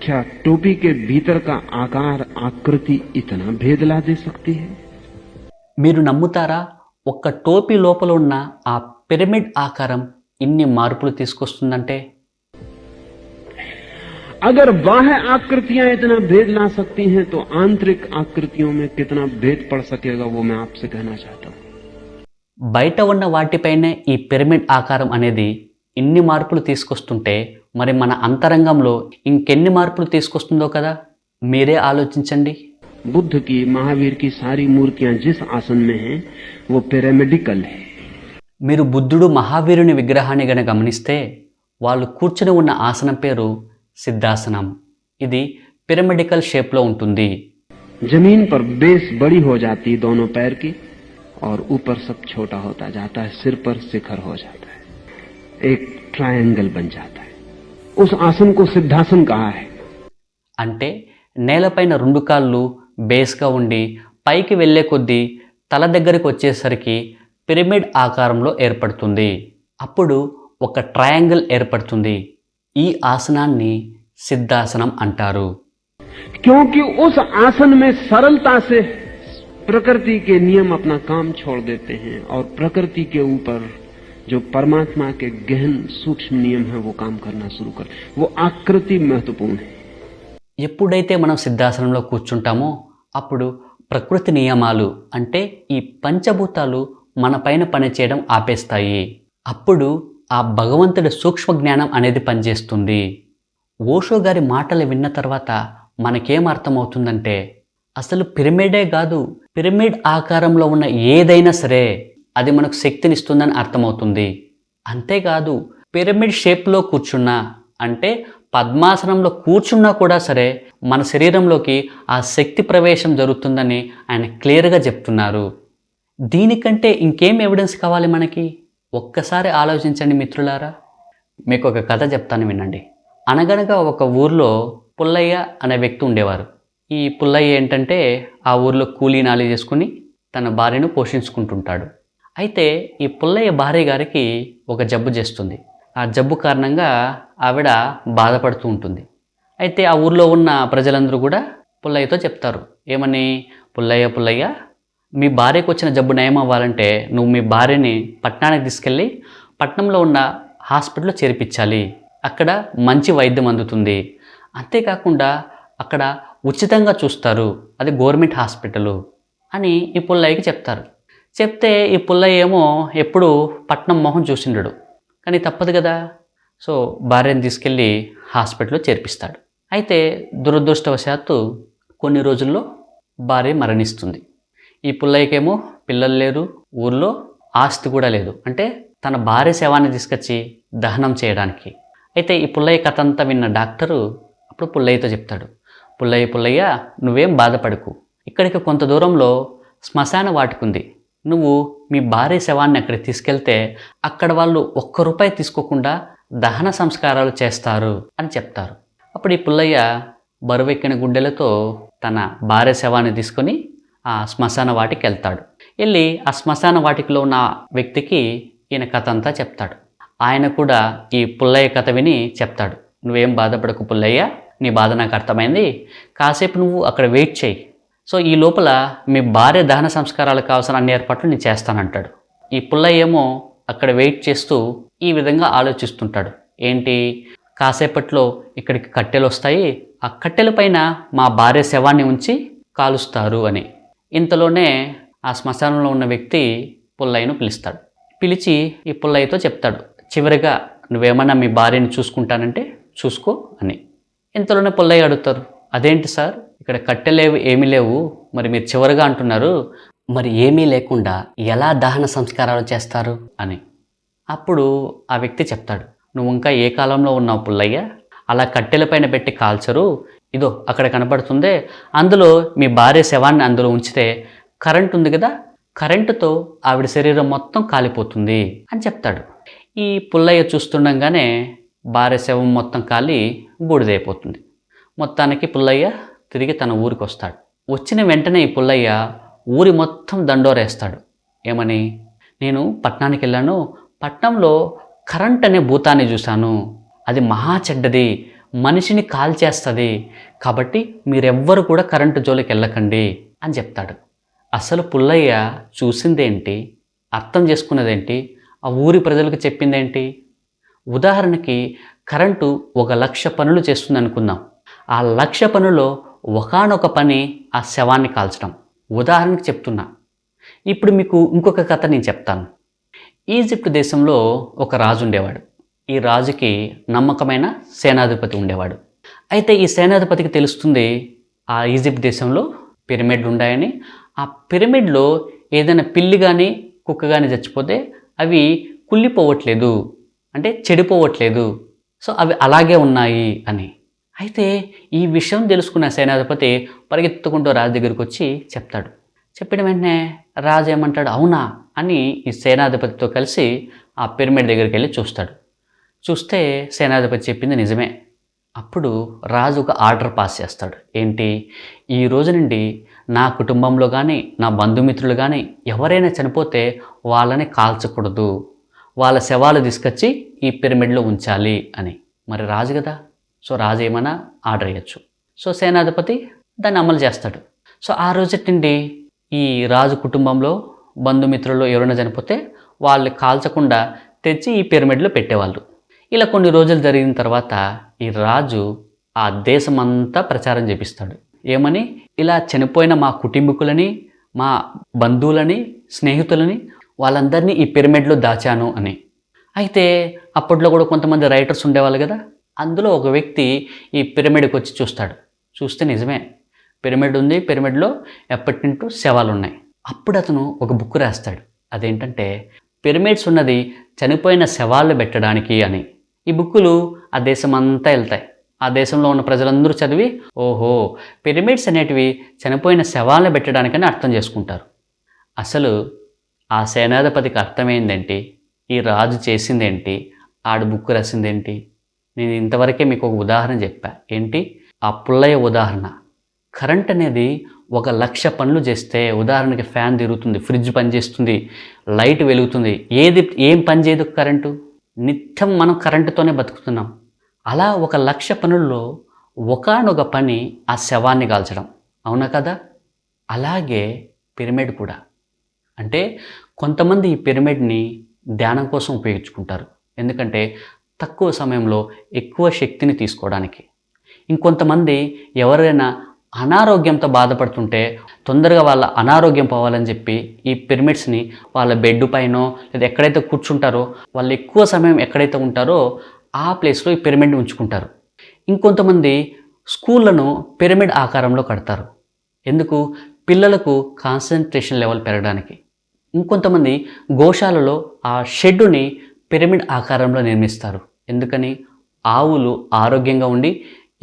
क्या टोपी के भीतर का आकार आकृति इतना भेद ला दे सकती है? మీరు నమ్ముతారా? ఒక్క టోపీ లోపల ఉన్న ఆ పిరమిడ్ ఆకారం ఇన్ని మార్పులు తీసుకొస్తుందంటే? अगर बाह्य आकृतियां इतना भेद ला सकती हैं तो आंतरिक आकृतियों में कितना भेद पड़ सकेगा वो मैं आपसे कहना चाहता हूं. బయట ఉన్న వాటిపైనే ఈ పిరమిడ్ ఆకారం అనేది ఇన్ని మార్పులు తీసుకొస్తుంటే మరి మన అంతరంగంలో ఇంకెన్ని మార్పులు తీసుకొస్తుందో కదా, మీరే ఆలోచించండి. बुद्ध की, महावीर की सारी मूर्तियां जिस आसन में हैं वो पिरामिडिकल है. మీరు బుద్ధుడు మహావీరుని విగ్రహాన్ని గనక గమనిస్తే వాళ్ళు కూర్చుని ఉన్న ఆసనం పేరు సిద్ధాసనం. ఇది పిరమిడికల్ షేప్లో ఉంటుంది. जमीन पर बेस बड़ी हो जाती दोनों पैर की और ऊपर सब छोटा होता जाता है, सिर पर शिखर हो जाता है, एक ट्रायंगल बन जाता है. उस आसन को सिद्धासन कहा है. అంటే నేలపైన రెండు కాళ్ళు బేస్గా ఉండి పైకి వెళ్ళే కొద్దీ తల దగ్గరికి వచ్చేసరికి పిరమిడ్ ఆకారంలో ఏర్పడుతుంది. అప్పుడు ఒక ట్రయాంగిల్ ఏర్పడుతుంది. ఈ ఆసనాన్ని సిద్ధాసనం అంటారు. क्योंकि उस आसन में सरलता से प्रकृति के नियम अपना काम छोड़ देते हैं और प्रकृति के ऊपर जो परमात्मा के गहन सूक्ष्म नियम है वो काम करना शुरू कर. वो आकृति महत्वपूर्ण है. ఎప్పుడైతే మనం సిద్ధాసనంలో కూర్చుంటామో అప్పుడు ప్రకృతి నియమాలు అంటే ఈ పంచభూతాలు మన పైన పనిచేయడం ఆపేస్తాయి. అప్పుడు ఆ భగవంతుడి సూక్ష్మ జ్ఞానం అనేది పనిచేస్తుంది. ఓషో గారి మాటలు విన్న తర్వాత మనకేం అర్థమవుతుందంటే అసలు పిరమిడే కాదు, పిరమిడ్ ఆకారంలో ఉన్న ఏదైనా సరే అది మనకు శక్తినిస్తుందని అర్థమవుతుంది. అంతేకాదు పిరమిడ్ షేప్లో కూర్చున్నా అంటే పద్మాసనంలో కూర్చున్నా కూడా సరే మన శరీరంలోకి ఆ శక్తి ప్రవేశం జరుగుతుందని ఆయన క్లియర్గా చెప్తున్నారు. దీనికంటే ఇంకేం ఎవిడెన్స్ కావాలి మనకి? ఒక్కసారి ఆలోచించండి మిత్రులారా. మీకు ఒక కథ చెప్తాను వినండి. అనగనగా ఒక ఊర్లో పుల్లయ్య అనే వ్యక్తి ఉండేవారు. ఈ పుల్లయ్య ఏంటంటే ఆ ఊర్లో కూలీ నాలి చేసుకుని తన భార్యను పోషించుకుంటుంటాడు. అయితే ఈ పుల్లయ్య భార్య గారికి ఒక జబ్బు చేస్తుంది. ఆ జబ్బు కారణంగా ఆవిడ బాధపడుతూ ఉంటుంది. అయితే ఆ ఊర్లో ఉన్న ప్రజలందరూ కూడా పుల్లయ్యతో చెప్తారు, ఏమని, పుల్లయ్య మీ భార్యకు వచ్చిన జబ్బు నయం అవ్వాలంటే నువ్వు మీ భార్యని పట్టణానికి తీసుకెళ్ళి పట్టణంలో ఉన్న హాస్పిటల్లో చేర్పించాలి, అక్కడ మంచి వైద్యం అందుతుంది, అంతేకాకుండా అక్కడ ఉచితంగా చూస్తారు, అది గవర్నమెంట్ హాస్పిటల్ అని ఈ పుల్లయ్యకి చెప్తారు. చెప్తే ఈ పుల్లయ్య ఏమో ఎప్పుడు పట్నం మొహం చూసిండడు, కానీ తప్పదు కదా. సో భార్యను తీసుకెళ్ళి హాస్పిటల్లో చేర్పిస్తాడు. అయితే దురదృష్టవశాత్తు కొన్ని రోజుల్లో భార్య మరణిస్తుంది. ఈ పుల్లయ్యకేమో పిల్లలు లేరు, ఊర్లో ఆస్తి కూడా లేదు, అంటే తన భార్య శవాన్ని తీసుకొచ్చి దహనం చేయడానికి. అయితే ఈ పుల్లయ్య కథ అంతా విన్న డాక్టరు అప్పుడు పుల్లయ్యతో చెప్తాడు, పుల్లయ్య నువ్వేం బాధపడకు, ఇక్కడికి కొంత దూరంలో శ్మశాన వాటిక ఉంది, నువ్వు మీ భార్య శవాన్ని అక్కడికి తీసుకెళ్తే అక్కడ వాళ్ళు ₹1 తీసుకోకుండా దహన సంస్కారాలు చేస్తారు అని చెప్తారు. అప్పుడు ఈ పుల్లయ్య బరువెక్కిన గుండెలతో తన భార్య శవాన్ని తీసుకొని ఆ శ్మశాన వాటికి వెళ్తాడు. వెళ్ళి ఆ శ్మశాన వాటికలో ఉన్న వ్యక్తికి ఈయన కథ అంతా చెప్తాడు. ఆయన కూడా ఈ పుల్లయ్య కథ విని చెప్తాడు, నువ్వేం బాధపడకు పుల్లయ్య, నీ బాధ నాకు అర్థమైంది, కాసేపు నువ్వు అక్కడ వెయిట్ చేయి, సో ఈ లోపల మీ భార్య దహన సంస్కారాలకు కావాల్సిన అన్ని ఏర్పాట్లు నేను చేస్తానంటాడు. ఈ పుల్లయ్య ఏమో అక్కడ వెయిట్ చేస్తూ ఈ విధంగా ఆలోచిస్తుంటాడు. ఏంటి, కాసేపట్లో ఇక్కడికి కట్టెలు వస్తాయి, ఆ కట్టెల పైన మా భార్య శవాన్ని ఉంచి కాలుస్తారు అని. ఇంతలోనే ఆ శ్మశానంలో ఉన్న వ్యక్తి పుల్లయ్యను పిలుస్తాడు. పిలిచి ఈ పుల్లయ్యతో చెప్తాడు, చివరిగా నువ్వేమన్నా మీ భార్యని చూసుకుంటానంటే చూసుకో అని. ఇంతలోనే పుల్లయ్య అడుగుతారు, అదేంటి సార్, ఇక్కడ కట్టెలేవు ఏమీ లేవు, మరి మీరు చివరిగా అంటున్నారు, మరి ఏమీ లేకుండా ఎలా దహన సంస్కారాలు చేస్తారు అని. అప్పుడు ఆ వ్యక్తి చెప్తాడు, నువ్వు ఇంకా ఏ కాలంలో ఉన్నావు పుల్లయ్య, అలా కట్టెలపైన పెట్టి కాల్చరు, ఇదో అక్కడ కనపడుతుందే, అందులో మీ భార్య శవాన్ని అందులో ఉంచితే కరెంట్ ఉంది కదా, కరెంటుతో ఆవిడ శరీరం మొత్తం కాలిపోతుంది అని చెప్తాడు. ఈ పుల్లయ్య చూస్తుండగానే భార్య శవం మొత్తం కాలి బూడిదైపోతుంది. మొత్తానికి పుల్లయ్య తిరిగి తన ఊరికి వస్తాడు. వచ్చిన వెంటనే ఈ పుల్లయ్య ఊరి మొత్తం దండోరేస్తాడు. ఏమని, నేను పట్టణానికి వెళ్ళాను, పట్నంలో కరెంట్ అనే భూతాన్ని చూశాను, అది మహా చెడ్డది, మనిషిని కాల్చేస్తుంది, కాబట్టి మీరెవ్వరు కూడా కరెంటు జోలికి వెళ్ళకండి అని చెప్తాడు. అసలు పుల్లయ్య చూసిందేంటి, అర్థం చేసుకున్నదేంటి, ఆ ఊరి ప్రజలకు చెప్పిందేంటి? ఉదాహరణకి కరెంటు 1,00,000 పనులు చేస్తుంది అనుకుందాం. ఆ 1,00,000 పనుల్లో ఒకానొక పని ఆ శవాన్ని కాల్చడం. ఉదాహరణకి చెప్తున్నా. ఇప్పుడు మీకు ఇంకొక కథ నేను చెప్తాను. ఈజిప్ట్ దేశంలో ఒక రాజు ఉండేవాడు. ఈ రాజుకి నమ్మకమైన సేనాధిపతి ఉండేవాడు. అయితే ఈ సేనాధిపతికి తెలుస్తుంది ఆ ఈజిప్ట్ దేశంలో పిరమిడ్లు ఉన్నాయని. ఆ పిరమిడ్లో ఏదైనా పిల్లి కానీ కుక్క కానీ చచ్చిపోతే అవి కుళ్ళిపోవట్లేదు, అంటే చెడిపోవట్లేదు, సో అవి అలాగే ఉన్నాయి అని. అయితే ఈ విషయం తెలుసుకున్న సేనాధిపతి పరిగెత్తుకుంటూ రాజు దగ్గరికి వచ్చి చెప్తాడు. చెప్పిన వెంటనే రాజు ఏమంటాడు, అవునా అని ఈ సేనాధిపతితో కలిసి ఆ పిరమిడ్ దగ్గరికి వెళ్ళి చూస్తాడు. చూస్తే సేనాధిపతి చెప్పింది నిజమే. అప్పుడు రాజు ఒక ఆర్డర్ పాస్ చేస్తాడు. ఏంటి, ఈ రోజు నుండి నా కుటుంబంలో కానీ నా బంధుమిత్రులు కానీ ఎవరైనా చనిపోతే వాళ్ళని కాల్చకూడదు, వాళ్ళ శవాలు తీసుకొచ్చి ఈ పిరమిడ్లో ఉంచాలి అని. మరి రాజు కదా, సో రాజు ఏమైనా ఆర్డర్ ఇవ్వచ్చు. సో సేనాధిపతి దాన్ని అమలు చేస్తాడు. సో ఆ రోజు నుండి ఈ రాజు కుటుంబంలో బంధుమిత్రులు ఎవరైనా చనిపోతే వాళ్ళు కాల్చకుండా తెచ్చి ఈ పిరమిడ్లో పెట్టేవాళ్ళు. ఇలా కొన్ని రోజులు జరిగిన తర్వాత ఈ రాజు ఆ దేశమంతా ప్రచారం చేపిస్తాడు. ఏమని, ఇలా చనిపోయిన మా కుటుంబీకులని, మా బంధువులని, స్నేహితులని వాళ్ళందరినీ ఈ పిరమిడ్లో దాచాను అని. అయితే అప్పట్లో కూడా కొంతమంది రైటర్స్ ఉండేవాళ్ళు కదా, అందులో ఒక వ్యక్తి ఈ పిరమిడ్కి వచ్చి చూస్తాడు. చూస్తే నిజమే, పిరమిడ్ ఉంది, పిరమిడ్లో ఎప్పటి నుంటో శవాలు ఉన్నాయి. అప్పుడు అతను ఒక బుక్ రాస్తాడు. అదేంటంటే పిరమిడ్స్ ఉన్నది చనిపోయిన శవాళ్ళు పెట్టడానికి అని. ఈ బుక్కులు ఆ దేశం అంతా వెళ్తాయి. ఆ దేశంలో ఉన్న ప్రజలందరూ చదివి, ఓహో పిరమిడ్స్ అనేటివి చనిపోయిన శవాలను పెట్టడానికని అర్థం చేసుకుంటారు. అసలు ఆ సేనాధిపతికి అర్థమైందేంటి, ఈ రాజు చేసిందేంటి, ఆడు బుక్ రాసిందేంటి? నేను ఇంతవరకే మీకు ఒక ఉదాహరణ చెప్పా. ఏంటి, ఆ పుల్లయ్య ఉదాహరణ. కరెంట్ అనేది 1,00,000 పనులు చేస్తే, ఉదాహరణకి ఫ్యాన్ తిరుగుతుంది, ఫ్రిడ్జ్ పనిచేస్తుంది, లైట్ వెలుగుతుంది, ఏం పని చేయదు కరెంటు. నిత్యం మనం కరెంటుతోనే బతుకుతున్నాం. అలా 1,00,000 పనుల్లో ఒకానొక పని ఆ శవాన్ని కాల్చడం, అవునా కదా? అలాగే పిరమిడ్ కూడా. అంటే కొంతమంది ఈ పిరమిడ్ని ధ్యానం కోసం ఉపయోగించుకుంటారు, ఎందుకంటే తక్కువ సమయంలో ఎక్కువ శక్తిని తీసుకోవడానికి. ఇంకొంతమంది ఎవరైనా అనారోగ్యంతో బాధపడుతుంటే తొందరగా వాళ్ళ అనారోగ్యం పోవాలని చెప్పి ఈ పిరమిడ్స్ని వాళ్ళ బెడ్ పైనో లేదా ఎక్కడైతే కూర్చుంటారో, వాళ్ళు ఎక్కువ సమయం ఎక్కడైతే ఉంటారో ఆ ప్లేస్లో ఈ పిరమిడ్ని ఉంచుకుంటారు. ఇంకొంతమంది స్కూళ్ళను పిరమిడ్ ఆకారంలో కడతారు. ఎందుకు? పిల్లలకు కాన్సన్ట్రేషన్ లెవెల్ పెరగడానికి. ఇంకొంతమంది గోశాలలో ఆ షెడ్డుని పిరమిడ్ ఆకారంలో నిర్మిస్తారు. ఎందుకని? ఆవులు ఆరోగ్యంగా ఉండి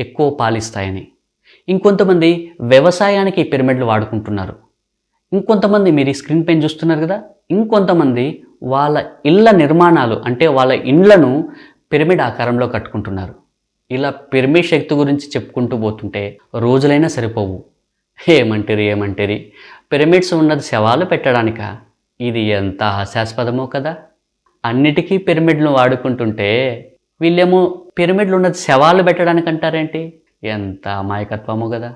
ఎక్కువ పాలిస్తాయని. ఇంకొంతమంది వ్యవసాయానికి ఈ పిరమిడ్లు వాడుకుంటున్నారు. ఇంకొంతమంది మీరు ఈ స్క్రీన్ పైన చూస్తున్నారు కదా, ఇంకొంతమంది వాళ్ళ ఇళ్ళ నిర్మాణాలు, అంటే వాళ్ళ ఇండ్లను పిరమిడ్ ఆకారంలో కట్టుకుంటున్నారు. ఇలా పిరమిడ్ శక్తి గురించి చెప్పుకుంటూ పోతుంటే రోజులైనా సరిపోవు. ఏమంటారు పిరమిడ్స్ ఉన్నది శవాలు పెట్టడానిక? ఇది ఎంత హాస్యాస్పదమో కదా. అన్నిటికీ పిరమిడ్లు వాడుకుంటుంటే వీళ్ళేమో పిరమిడ్లు ఉన్నది శవాలు పెట్టడానికి అంటారేంటి? ఎంత అమాయకత్వమో కదా.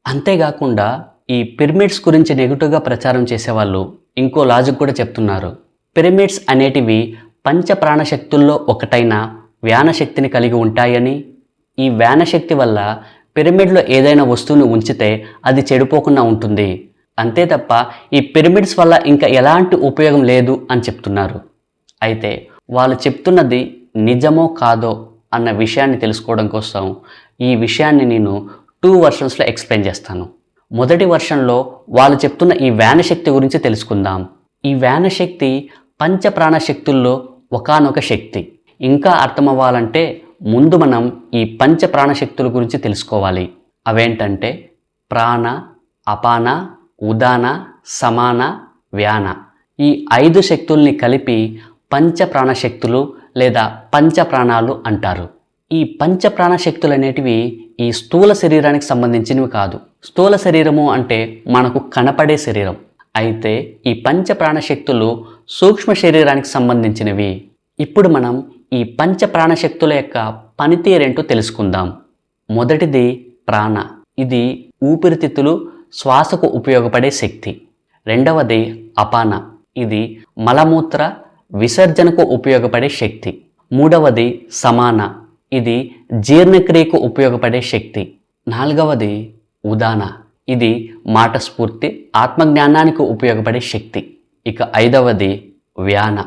అంతేకాకుండా ఈ పిరమిడ్స్ గురించి నెగిటివ్గా ప్రచారం చేసేవాళ్ళు ఇంకో లాజిక్ కూడా చెప్తున్నారు. పిరమిడ్స్ అనేటివి పంచ ప్రాణశక్తుల్లో ఒకటైన వ్యానశక్తిని కలిగి ఉంటాయని, ఈ వ్యానశక్తి వల్ల పిరమిడ్లో ఏదైనా వస్తువును ఉంచితే అది చెడిపోకుండా ఉంటుంది, అంతే తప్ప ఈ పిరమిడ్స్ వల్ల ఇంకా ఎలాంటి ఉపయోగం లేదు అని చెప్తున్నారు. అయితే వాళ్ళు చెప్తున్నది నిజమో కాదో అన్న విషయాన్ని తెలుసుకోవడం కోసం ఈ విషయాన్ని నేను 2 వర్షన్స్లో ఎక్స్ప్లెయిన్ చేస్తాను. మొదటి వర్షన్లో వాళ్ళు చెప్తున్న ఈ వ్యానశక్తి గురించి తెలుసుకుందాం. ఈ వ్యానశక్తి పంచ ప్రాణశక్తుల్లో ఒకానొక శక్తి. ఇంకా అర్థమవ్వాలంటే ముందు మనం ఈ పంచ ప్రాణశక్తుల గురించి తెలుసుకోవాలి. అవేంటంటే ప్రాణ, అపాన, ఉదాన, సమాన, వ్యాన. ఈ 5 శక్తుల్ని కలిపి పంచ ప్రాణశక్తులు లేదా పంచ ప్రాణాలు అంటారు. ఈ పంచ ప్రాణశక్తులు అనేటివి ఈ స్థూల శరీరానికి సంబంధించినవి కాదు. స్థూల శరీరము అంటే మనకు కనపడే శరీరం. అయితే ఈ పంచ ప్రాణశక్తులు సూక్ష్మ శరీరానికి సంబంధించినవి. ఇప్పుడు మనం ఈ పంచ ప్రాణశక్తుల యొక్క పనితీరేంటో తెలుసుకుందాం. మొదటిది ప్రాణ. ఇది ఊపిరితిత్తులు, శ్వాసకు ఉపయోగపడే శక్తి. రెండవది అపాన. ఇది మలమూత్ర విసర్జనకు ఉపయోగపడే శక్తి. మూడవది సమాన. ఇది జీర్ణక్రియకు ఉపయోగపడే శక్తి. నాలుగవది ఉదాన. ఇది మాట స్ఫూర్తి, ఆత్మజ్ఞానానికి ఉపయోగపడే శక్తి. ఇక ఐదవది వ్యాన.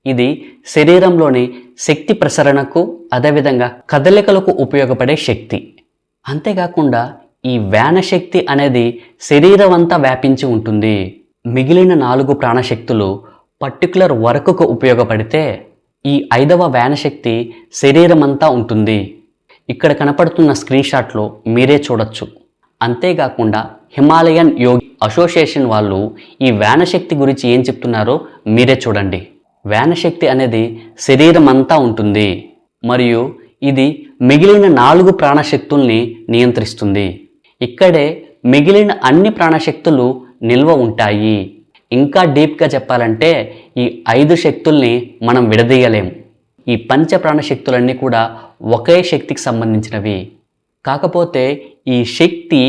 ఇది శరీరంలోని శక్తి ప్రసరణకు, అదేవిధంగా కదలికలకు ఉపయోగపడే శక్తి. అంతేకాకుండా ఈ వ్యానశక్తి అనేది శరీరం అంతా వ్యాపించి ఉంటుంది. మిగిలిన 4 ప్రాణశక్తులు పర్టికులర్ వర్క్కు ఉపయోగపడితే ఈ 5వ వ్యానశక్తి శరీరం అంతా ఉంటుంది. ఇక్కడ కనపడుతున్న స్క్రీన్ షాట్లో మీరే చూడొచ్చు. అంతేకాకుండా హిమాలయన్ యోగి అసోసియేషన్ వాళ్ళు ఈ వ్యానశక్తి గురించి ఏం చెప్తున్నారో మీరే చూడండి. వ్యానశక్తి అనేది శరీరం అంతా ఉంటుంది మరియు ఇది మిగిలిన 4 ప్రాణశక్తుల్ని నియంత్రిస్తుంది. ఇక్కడే మిగిలిన అన్ని ప్రాణశక్తులు నిల్వ ఉంటాయి. ఇంకా డీప్గా చెప్పాలంటే ఈ 5 శక్తుల్ని మనం విడదీయలేం. ఈ పంచ ప్రాణశక్తులన్నీ కూడా ఒకే శక్తికి సంబంధించినవి. కాకపోతే ఈ శక్తి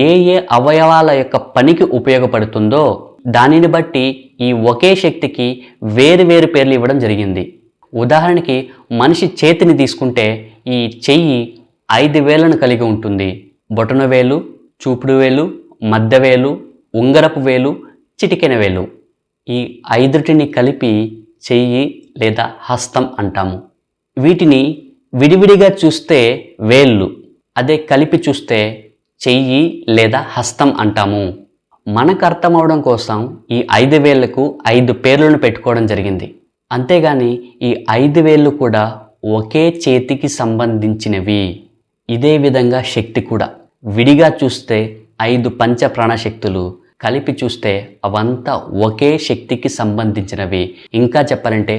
ఏ ఏ అవయవాల యొక్క పనికి ఉపయోగపడుతుందో దానిని బట్టి ఈ ఒకే శక్తికి వేరు వేరు పేర్లు ఇవ్వడం జరిగింది. ఉదాహరణకి మనిషి చేతిని తీసుకుంటే ఈ చెయ్యి 5 వేళ్లను కలిగి ఉంటుంది. బొటన వేలు, చూపుడు వేలు, మధ్య వేలు, ఉంగరపు వేలు, చిటికెన వేలు. ఈ 5టిని కలిపి చెయ్యి లేదా హస్తం అంటాము. వీటిని విడివిడిగా చూస్తే వేళ్ళు, అదే కలిపి చూస్తే చెయ్యి లేదా హస్తం అంటాము. మనకు అర్థం అవడం కోసం ఈ 5 వేళ్లకు 5 పేర్లను పెట్టుకోవడం జరిగింది. అంతేగాని ఈ 5 వేళ్ళు కూడా ఒకే చేతికి సంబంధించినవి. ఇదే విధంగా శక్తి కూడా విడిగా చూస్తే 5 పంచ ప్రాణశక్తులు, కలిపి చూస్తే అవంతా ఒకే శక్తికి సంబంధించినవి. ఇంకా చెప్పాలంటే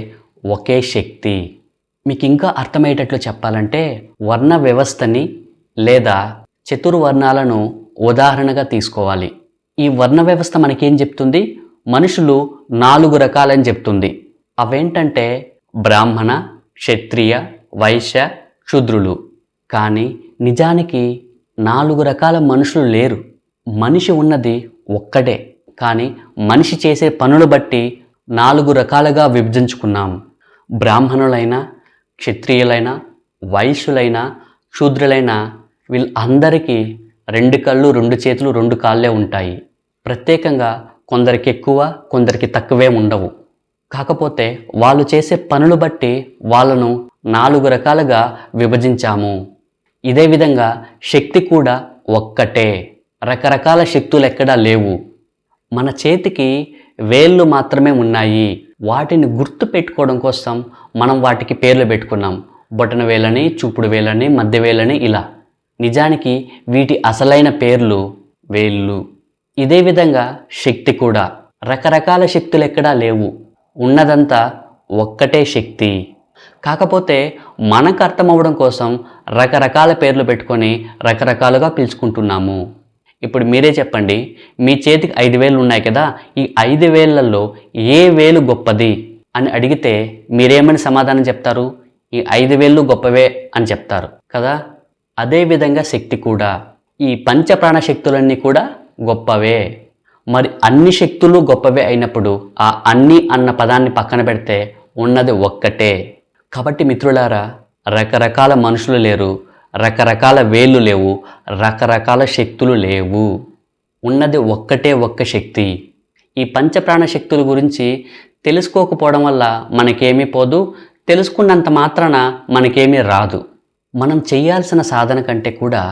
ఒకే శక్తి. మీకు ఇంకా అర్థమయ్యేటట్లు చెప్పాలంటే వర్ణ వ్యవస్థని లేదా చతుర్వర్ణాలను ఉదాహరణగా తీసుకోవాలి. ఈ వర్ణ వ్యవస్థ మనకేం చెప్తుంది? మనుషులు 4 రకాలని చెప్తుంది. అవేంటంటే బ్రాహ్మణ, క్షత్రియ, వైశ్య, శూద్రులు. కానీ నిజానికి 4 రకాల మనుషులు లేరు. మనిషి ఉన్నది ఒక్కటే. కానీ మనిషి చేసే పనులు బట్టి 4 రకాలుగా విభజించుకున్నాం. బ్రాహ్మణులైనా, క్షత్రియులైనా, వైశ్యులైనా, శూద్రులైనా వీళ్ళందరికీ 2 కళ్ళు, 2 చేతులు, 2 కాళ్ళే ఉంటాయి. ప్రత్యేకంగా కొందరికి ఎక్కువ, కొందరికి తక్కువే ఉండవు. కాకపోతే వాళ్ళు చేసే పనులు బట్టి వాళ్ళను 4 రకాలుగా విభజించాము. ఇదే విధంగా శక్తి కూడా ఒక్కటే. రకరకాల శక్తులు ఎక్కడా లేవు. మన చేతికి వేళ్ళు మాత్రమే ఉన్నాయి. వాటిని గుర్తు పెట్టుకోవడం కోసం మనం వాటికి పేర్లు పెట్టుకున్నాం. బొటన వేలని, చూపుడు వేలని, మధ్య వేలని ఇలా. నిజానికి వీటి అసలైన పేర్లు వేళ్ళు. ఇదే విధంగా శక్తి కూడా రకరకాల శక్తులు ఎక్కడా లేవు. ఉన్నదంతా ఒక్కటే శక్తి. కాకపోతే మనకు అర్థమవడం కోసం రకరకాల పేర్లు పెట్టుకొని రకరకాలుగా పిలుచుకుంటున్నాము. ఇప్పుడు మీరే చెప్పండి, మీ చేతికి 5 వేళ్ళు ఉన్నాయి కదా, ఈ 5 వేళ్లలో ఏ వేలు గొప్పది అని అడిగితే మీరేమని సమాధానం చెప్తారు? ఈ 5 వేళ్ళు గొప్పవే అని చెప్తారు కదా. అదేవిధంగా శక్తి కూడా, ఈ పంచప్రాణ శక్తులన్నీ కూడా గొప్పవే. మరి అన్ని శక్తులు గొప్పవే అయినప్పుడు ఆ అన్ని అన్న పదాన్ని పక్కన పెడితే ఉన్నది ఒక్కటే. కాబట్టి మిత్రులారా, రకరకాల మనుషులు లేరు, రకరకాల వేళ్ళు లేవు, రకరకాల శక్తులు లేవు. ఉన్నది ఒక్కటే ఒక్క శక్తి. ఈ పంచప్రాణ శక్తుల గురించి తెలుసుకోకపోవడం వల్ల మనకేమీ పోదు, తెలుసుకున్నంత మాత్రాన మనకేమీ రాదు. మనం చేయాల్సిన సాధన కంటే కూడా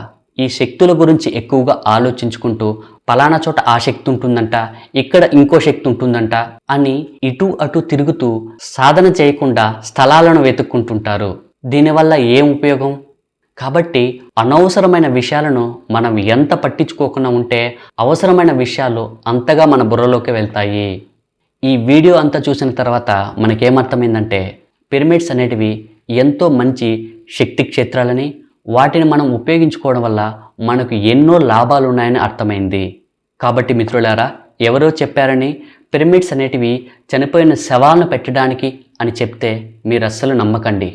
ఈ శక్తుల గురించి ఎక్కువగా ఆలోచించుకుంటూ పలానా చోట ఆ శక్తి ఉంటుందంట, ఇక్కడ ఇంకో శక్తి ఉంటుందంట అని ఇటు అటు తిరుగుతూ సాధన చేయకుండా స్థలాలను వెతుక్కుంటుంటారు. దీనివల్ల ఏం ఉపయోగం? కాబట్టి అనవసరమైన విషయాలను మనం ఎంత పట్టించుకోకుండా ఉంటే అవసరమైన విషయాలు అంతగా మన బుర్రలోకి వెళ్తాయి. ఈ వీడియో అంతా చూసిన తర్వాత మనకేమర్థమైందంటే పిరమిడ్స్ అనేటివి ఎంతో మంచి శక్తి క్షేత్రాలని, వాటిని మనం ఉపయోగించుకోవడం వల్ల మనకు ఎన్నో లాభాలు ఉన్నాయని అర్థమైంది. కాబట్టి మిత్రులారా, ఎవరో చెప్పారని పిరమిడ్స్ అనేటివి చనిపోయిన శవాలను పెట్టడానికి అని చెప్తే మీరు అస్సలు నమ్మకండి.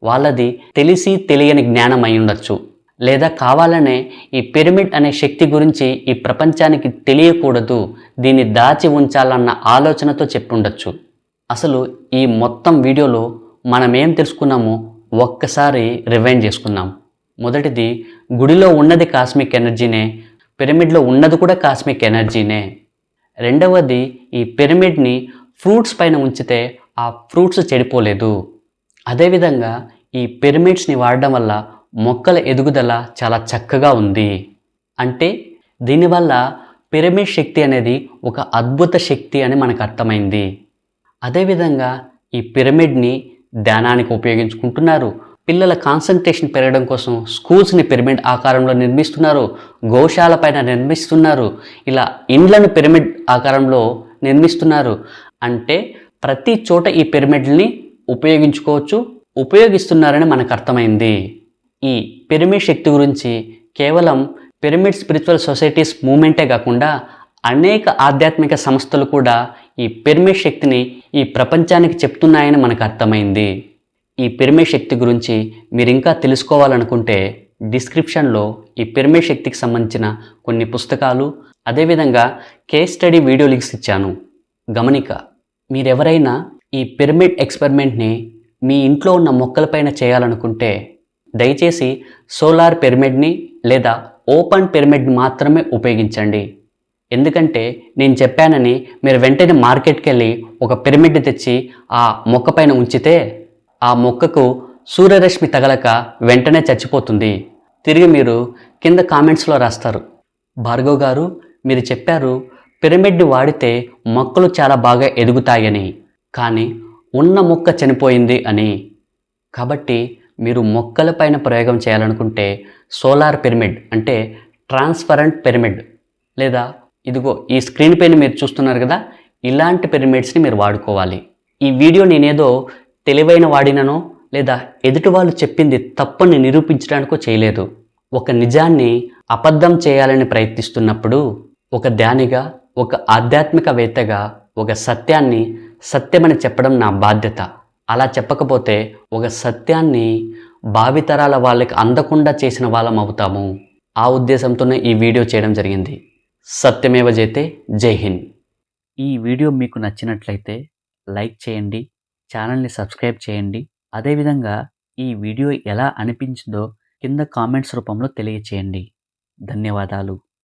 వాళ్ళది తెలిసి తెలియని జ్ఞానం అయి ఉండొచ్చు, లేదా కావాలనే ఈ పిరమిడ్ అనే శక్తి గురించి ఈ ప్రపంచానికి తెలియకూడదు, దీన్ని దాచి ఉంచాలన్న ఆలోచనతో చెప్పి ఉండొచ్చు. అసలు ఈ మొత్తం వీడియోలో మనం ఏం తెలుసుకున్నామో ఒక్కసారి రివైండ్ చేసుకుందాం. మొదటిది, గుడిలో ఉన్నది కాస్మిక్ ఎనర్జీనే, పిరమిడ్లో ఉన్నది కూడా కాస్మిక్ ఎనర్జీనే. రెండవది, ఈ పిరమిడ్ని ఫ్రూట్స్ పైన ఉంచితే ఆ ఫ్రూట్స్ చెడిపోలేదు. అదేవిధంగా ఈ పిరమిడ్స్ని వాడడం వల్ల మొక్కల ఎదుగుదల చాలా చక్కగా ఉంది. అంటే దీనివల్ల పిరమిడ్ శక్తి అనేది ఒక అద్భుత శక్తి అని మనకు అర్థమైంది. అదేవిధంగా ఈ పిరమిడ్ని ధ్యానానికి ఉపయోగించుకుంటున్నారు, పిల్లల కాన్సన్ట్రేషన్ పెరగడం కోసం స్కూల్స్ని పిరమిడ్ ఆకారంలో నిర్మిస్తున్నారు, గోశాల పైన నిర్మిస్తున్నారు, ఇలా ఇండ్లను పిరమిడ్ ఆకారంలో నిర్మిస్తున్నారు. అంటే ప్రతి చోట ఈ పిరమిడ్ని ఉపయోగించుకోవచ్చు, ఉపయోగిస్తున్నారని మనకు అర్థమైంది. ఈ పిరమిడ్ శక్తి గురించి కేవలం పిరమిడ్ స్పిరిచువల్ సొసైటీస్ మూమెంటే కాకుండా అనేక ఆధ్యాత్మిక సంస్థలు కూడా ఈ పిరమిడ్ శక్తిని ఈ ప్రపంచానికి చెప్తున్నాయని మనకు అర్థమైంది. ఈ పిరమిడ్ శక్తి గురించి మీరు ఇంకా తెలుసుకోవాలనుకుంటే డిస్క్రిప్షన్లో ఈ పిరమిడ్ శక్తికి సంబంధించిన కొన్ని పుస్తకాలు, అదేవిధంగా కేస్ స్టడీ వీడియో లింక్స్ ఇచ్చాను. గమనిక, మీరెవరైనా ఈ పిరమిడ్ ఎక్స్పెరిమెంట్ని మీ ఇంట్లో ఉన్న మొక్కలపైన చేయాలనుకుంటే దయచేసి సోలార్ పిరమిడ్ని లేదా ఓపెన్ పిరమిడ్ని మాత్రమే ఉపయోగించండి. ఎందుకంటే నేను చెప్పానని మీరు వెంటనే మార్కెట్కి వెళ్ళి ఒక పిరమిడ్ తెచ్చి ఆ మొక్క పైన ఉంచితే ఆ మొక్కకు సూర్యరశ్మి తగలక వెంటనే చచ్చిపోతుంది. తిరిగి మీరు కింద కామెంట్స్లో రాస్తారు, భార్గవ్ గారు మీరు చెప్పారు పిరమిడ్ని వాడితే మొక్కలు చాలా బాగా ఎదుగుతాయని, కానీ ఉన్న మొక్క చనిపోయింది అని. కాబట్టి మీరు మొక్కలపైన ప్రయోగం చేయాలనుకుంటే సోలార్ పిరమిడ్ అంటే ట్రాన్స్పరెంట్ పిరమిడ్, లేదా ఇదిగో ఈ స్క్రీన్ పైన మీరు చూస్తున్నారు కదా, ఇలాంటి పిరమిడ్స్ని మీరు వాడుకోవాలి. ఈ వీడియో నేనేదో తెలివైన వాడిననో లేదా ఎదుటి వాళ్ళు చెప్పింది తప్పని నిరూపించడానికో చేయలేదు. ఒక నిజాన్ని అబద్ధం చేయాలని ప్రయత్నిస్తున్నప్పుడు ఒక ధ్యానిగా, ఒక ఆధ్యాత్మికవేత్తగా ఒక సత్యాన్ని సత్యమని చెప్పడం నా బాధ్యత. అలా చెప్పకపోతే ఒక సత్యాన్ని భావితరాల వాళ్ళకి అందకుండా చేసిన వాళ్ళం అవుతాము. ఆ ఉద్దేశంతోనే ఈ వీడియో చేయడం జరిగింది. సత్యమేవ జయతే. జై హింద్. ఈ వీడియో మీకు నచ్చినట్లయితే లైక్ చేయండి, ఛానల్ని సబ్స్క్రైబ్ చేయండి. అదేవిధంగా ఈ వీడియో ఎలా అనిపించిందో కింద కామెంట్స్ రూపంలో తెలియచేయండి. ధన్యవాదాలు.